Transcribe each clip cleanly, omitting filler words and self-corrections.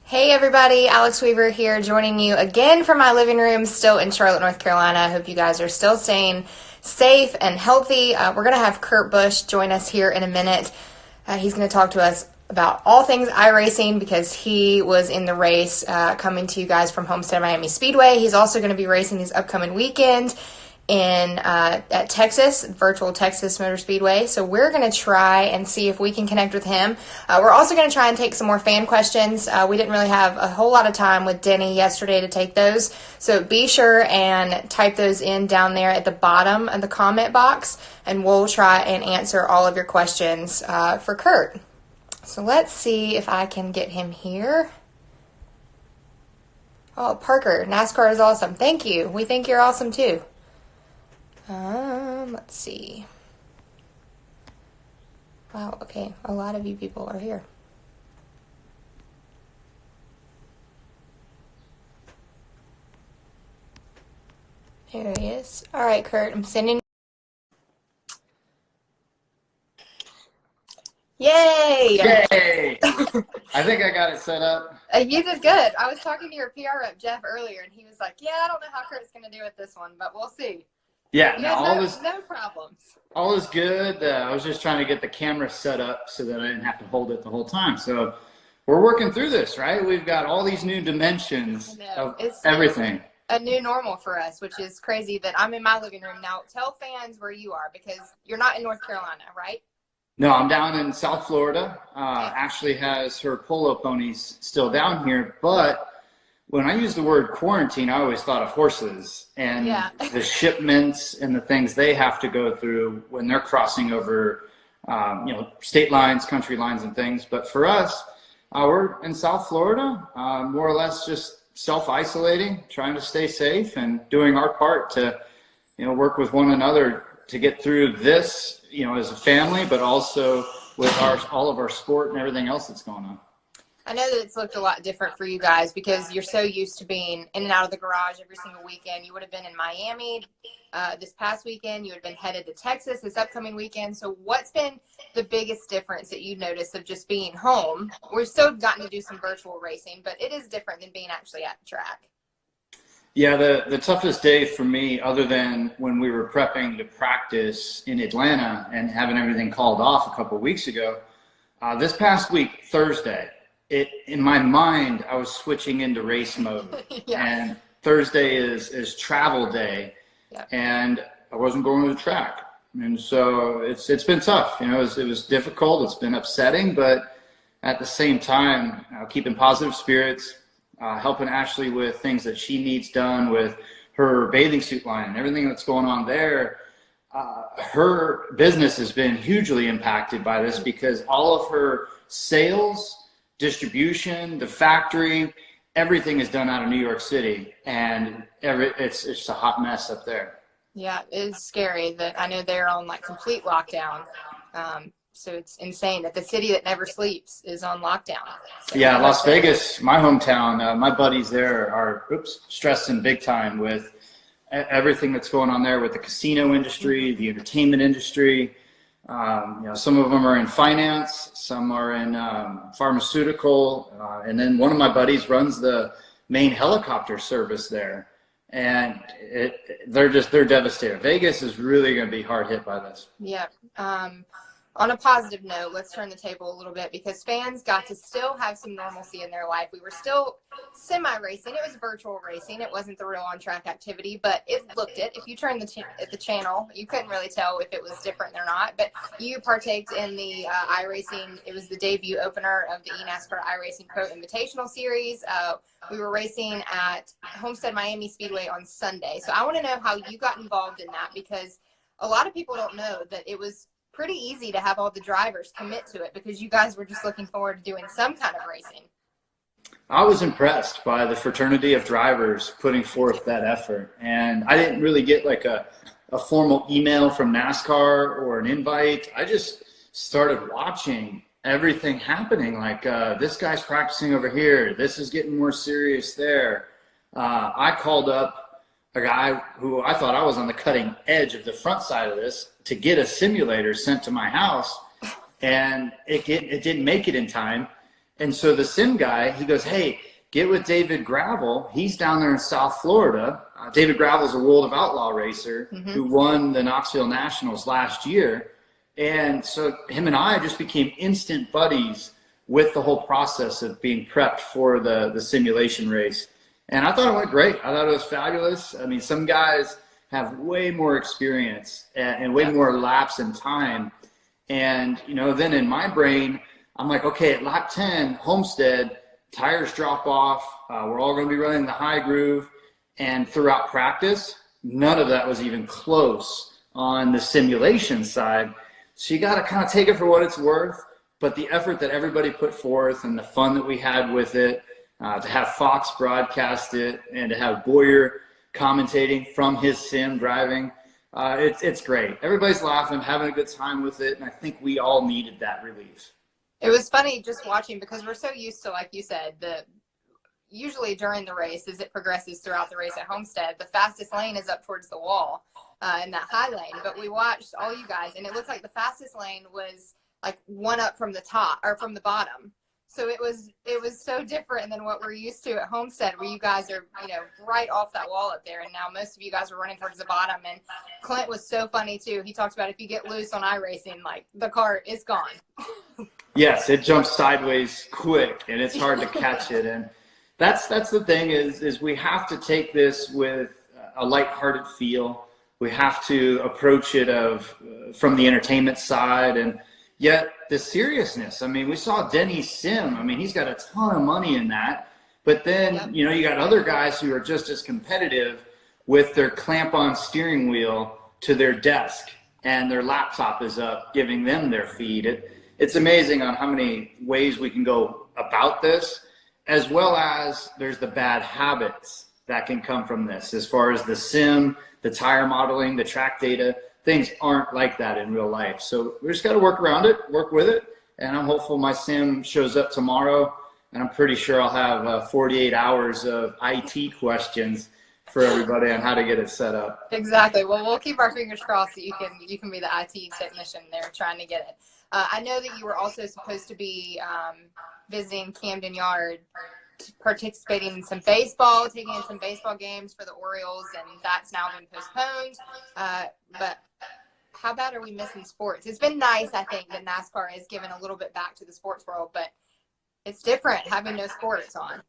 Hey everybody, Alex Weaver here, joining you again from my living room, still in Charlotte, North Carolina. I hope you guys are still staying safe and healthy. We're going to have Kurt Busch join us here in a minute. He's going to talk to us about all things iRacing because he was in the race coming to you guys from Homestead Miami Speedway. He's also going to be racing this upcoming weekend at Texas, virtual Texas Motor Speedway. So we're going to try and see if we can connect with him. We're also going to try and take some more fan questions. We didn't really have a whole lot of time with Denny yesterday to take those. So be sure and type those in down there at the bottom of the comment box, and we'll try and answer all of your questions for Kurt. So let's see if I can get him here. Oh, Parker, NASCAR is awesome. Thank you. We think you're awesome too. Let's see. Wow, okay, a lot of you people are here. There he is. All right, Kurt, I'm sending. Yay! Yay! I think I got it set up. You did good. I was talking to your PR rep, Jeff, earlier, and he was like, yeah, I don't know how Kurt's going to do it this one, but we'll see. Yeah, no problems. All is good. I was just trying to get the camera set up so that I didn't have to hold it the whole time. So we're working through this, right? We've got all these new dimensions of everything. A new normal for us, which is crazy that I'm in my living room now. Tell fans where you are because you're not in North Carolina, right? No, I'm down in South Florida. Ashley has her polo ponies still down here, but when I use the word quarantine, I always thought of horses and the shipments and the things they have to go through when they're crossing over, state lines, country lines and things. But for us, we're in South Florida, more or less just self-isolating, trying to stay safe and doing our part to, work with one another to get through this, as a family, but also with all of our sport and everything else that's going on. I know that it's looked a lot different for you guys because you're so used to being in and out of the garage every single weekend. You would have been in Miami this past weekend. You would have been headed to Texas this upcoming weekend. So what's been the biggest difference that you noticed of just being home? We've still gotten to do some virtual racing, but it is different than being actually at the track. Yeah, the toughest day for me, other than when we were prepping to practice in Atlanta and having everything called off a couple of weeks ago, this past week, Thursday, in my mind, I was switching into race mode. And Thursday is travel day, and I wasn't going to the track. And so it's been tough. It was difficult. It's been upsetting, but at the same time, keeping positive spirits, helping Ashley with things that she needs done with her bathing suit line and everything that's going on there. Her business has been hugely impacted by this because all of her sales, distribution, the factory, everything is done out of New York City, and it's a hot mess up there. Yeah, it's scary that I know they're on complete lockdown. So it's insane that the city that never sleeps is on lockdown. So yeah, Las Vegas, my hometown, my buddies there are stressing big time with everything that's going on there with the casino industry, the entertainment industry. Some of them are in finance, some are in pharmaceutical, and then one of my buddies runs the main helicopter service there, and they're devastated. Vegas is really going to be hard hit by this. Yeah. On a positive note, let's turn the table a little bit because fans got to still have some normalcy in their life. We were still semi-racing. It was virtual racing. It wasn't the real on-track activity, but it looked it. If you turned the channel, you couldn't really tell if it was different or not. But you partaked in the iRacing. It was the debut opener of the NASCAR iRacing Pro Invitational Series. We were racing at Homestead Miami Speedway on Sunday. So I want to know how you got involved in that because a lot of people don't know that it was pretty easy to have all the drivers commit to it because you guys were just looking forward to doing some kind of racing. I was impressed by the fraternity of drivers putting forth that effort. And I didn't really get a formal email from NASCAR or an invite. I just started watching everything happening. This guy's practicing over here. This is getting more serious there. I called up a guy who I thought I was on the cutting edge of the front side of this to get a simulator sent to my house, and it didn't make it in time. And so the sim guy, he goes, hey, get with David Gravel. He's down there in South Florida. David Gravel's a World of Outlaw racer who won the Knoxville Nationals last year. And so him and I just became instant buddies with the whole process of being prepped for the simulation race. And I thought it went great. I thought it was fabulous. I mean, some guys have way more experience and way more laps in time. And, you know, then in my brain, I'm like, okay, at lap 10, Homestead, tires drop off. We're all going to be running the high groove. And throughout practice, none of that was even close on the simulation side. So you got to kind of take it for what it's worth. But the effort that everybody put forth and the fun that we had with it, to have Fox broadcast it and to have Boyer commentating from his sim driving, it's great. Everybody's laughing, having a good time with it. And I think we all needed that relief. It was funny just watching because we're so used to, like you said, usually during the race, as it progresses throughout the race at Homestead, the fastest lane is up towards the wall in that high lane. But we watched all you guys, and it looked like the fastest lane was like one up from the top or from the bottom. So it was so different than what we're used to at Homestead, where you guys are, you know, right off that wall up there. And now most of you guys are running towards the bottom. And Clint was so funny too. He talked about if you get loose on iRacing, like the car is gone. Yes, it jumps sideways quick, and it's hard to catch it. And that's the thing is we have to take this with a lighthearted feel. We have to approach it from the entertainment side, and yet the seriousness. I mean, we saw Denny's sim. I mean, he's got a ton of money in that. But then, you know, you got other guys who are just as competitive with their clamp-on steering wheel to their desk, and their laptop is up, giving them their feed. It's amazing on how many ways we can go about this, as well as there's the bad habits that can come from this. As far as the sim, the tire modeling, the track data, things aren't like that in real life. So we just got to work around it, work with it. And I'm hopeful my sim shows up tomorrow, and I'm pretty sure I'll have 48 hours of IT questions for everybody on how to get it set up. Exactly. Well, we'll keep our fingers crossed that you can be the IT technician there trying to get it. I know that you were also supposed to be visiting Camden Yard, participating in some baseball, taking in some baseball games for the Orioles, and that's now been postponed. But how bad are we missing sports? It's been nice, I think, that NASCAR has given a little bit back to the sports world, but it's different having no sports on.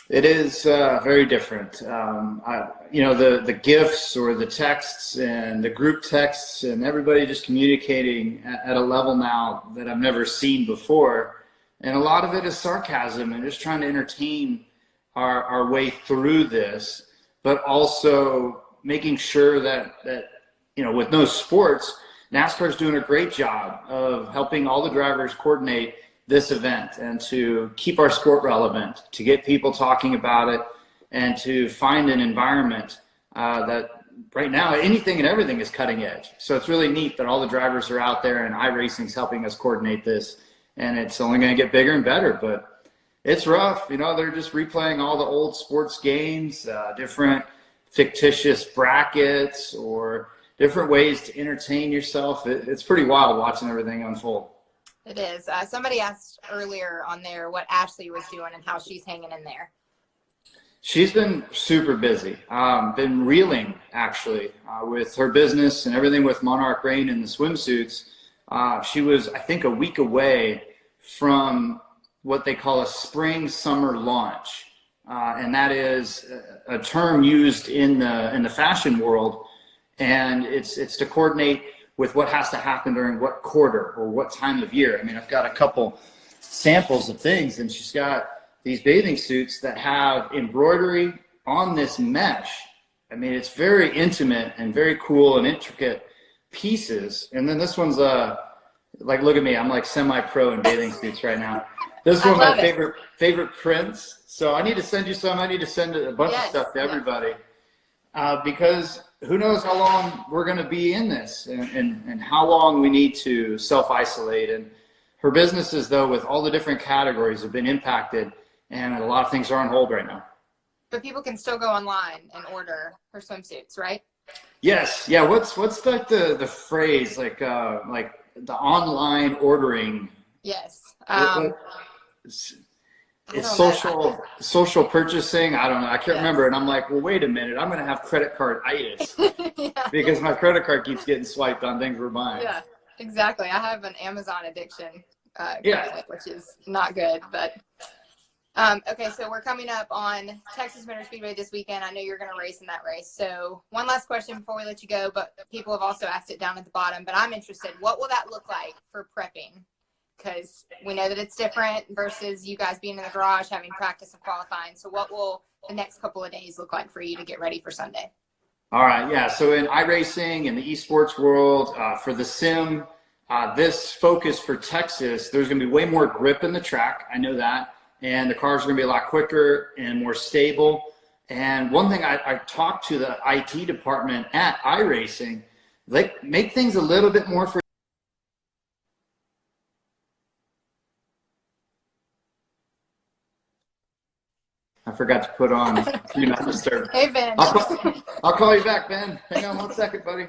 It is very different. You know, the gifts or the texts and the group texts and everybody just communicating at a level now that I've never seen before. And a lot of it is sarcasm and just trying to entertain our way through this, but also making sure that you know, with no sports, NASCAR is doing a great job of helping all the drivers coordinate this event and to keep our sport relevant, to get people talking about it, and to find an environment that right now anything and everything is cutting edge. So it's really neat that all the drivers are out there, and iRacing is helping us coordinate this, and it's only going to get bigger and better. But it's rough. You know, they're just replaying all the old sports games, different fictitious brackets or different ways to entertain yourself. It's pretty wild watching everything unfold. It is. Somebody asked earlier on there what Ashley was doing and how she's hanging in there. She's been super busy. Been reeling, actually, with her business and everything with Monarch Rain and the swimsuits. She was, I think, a week away from what they call a spring-summer launch. And that is a term used in the fashion world. And it's to coordinate with what has to happen during what quarter or what time of year. I mean, I've got a couple samples of things, and she's got these bathing suits that have embroidery on this mesh. I mean, it's very intimate and very cool and intricate pieces. And then this one's like, look at me, I'm like semi-pro in bathing suits right now. This one's my favorite prints. So I need to send you some. I need to send a bunch of stuff to everybody because who knows how long we're going to be in this and how long we need to self-isolate. And her businesses, though, with all the different categories, have been impacted, and a lot of things are on hold right now. But people can still go online and order her swimsuits, right? Yes. Yeah. What's like the phrase, like the online ordering? Yes. it's social purchasing. I don't know. I can't remember. And I'm like, well, wait a minute. I'm going to have credit card itis because my credit card keeps getting swiped on things we're buying. Yeah, exactly. I have an Amazon addiction currently, which is not good. But okay, so we're coming up on Texas Motor Speedway this weekend. I know you're going to race in that race. So one last question before we let you go, but people have also asked it down at the bottom. But I'm interested. What will that look like for prepping? Because we know that it's different versus you guys being in the garage, having practice and qualifying. So what will the next couple of days look like for you to get ready for Sunday? All right, yeah. So in iRacing, in the esports world, for the sim, this focus for Texas, there's going to be way more grip in the track. I know that. And the cars are going to be a lot quicker and more stable. And one thing I talked to the IT department at iRacing, they make things a little bit more for I forgot to put on Do Not Disturb. Hey, Ben. I'll call you back, Ben. Hang on 1 second, buddy.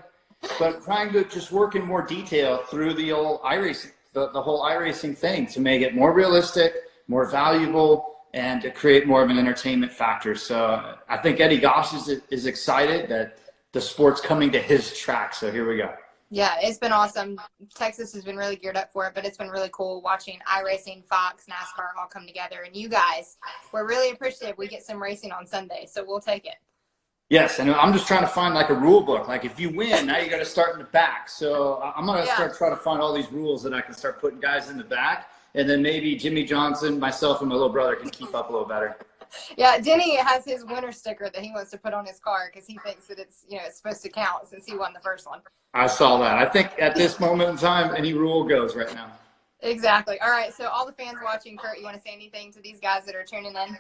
But trying to just work in more detail through the old iRacing, the whole iRacing thing to make it more realistic, more valuable, and to create more of an entertainment factor. So I think Eddie Goss is excited that the sport's coming to his track. So here we go. Yeah, it's been awesome. Texas has been really geared up for it, but it's been really cool watching iRacing, Fox, NASCAR all come together. And you guys, we're really appreciative. We get some racing on Sunday, so we'll take it. Yes, and I'm just trying to find like a rule book. Like if you win, now you got to start in the back. So I'm going to start trying to find all these rules that I can start putting guys in the back. And then maybe Jimmy Johnson, myself, and my little brother can keep up a little better. Yeah, Denny has his winner sticker that he wants to put on his car because he thinks that it's, it's supposed to count since he won the first one. I saw that. I think at this moment in time, any rule goes right now. Exactly. All right, so all the fans watching, Kurt, you want to say anything to these guys that are tuning in?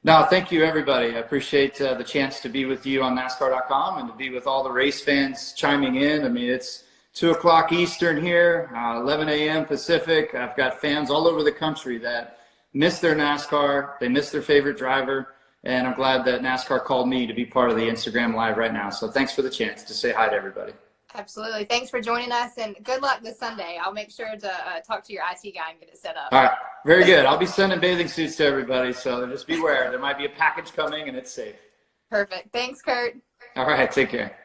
No, thank you, everybody. I appreciate the chance to be with you on NASCAR.com and to be with all the race fans chiming in. I mean, it's 2 o'clock Eastern here, 11 a.m. Pacific. I've got fans all over the country that miss their NASCAR. They miss their favorite driver. And I'm glad that NASCAR called me to be part of the Instagram Live right now. So thanks for the chance to say hi to everybody. Absolutely. Thanks for joining us, and good luck this Sunday. I'll make sure to talk to your IT guy and get it set up. All right. Very good. I'll be sending bathing suits to everybody, so just beware. There might be a package coming, and it's safe. Perfect. Thanks, Kurt. All right. Take care.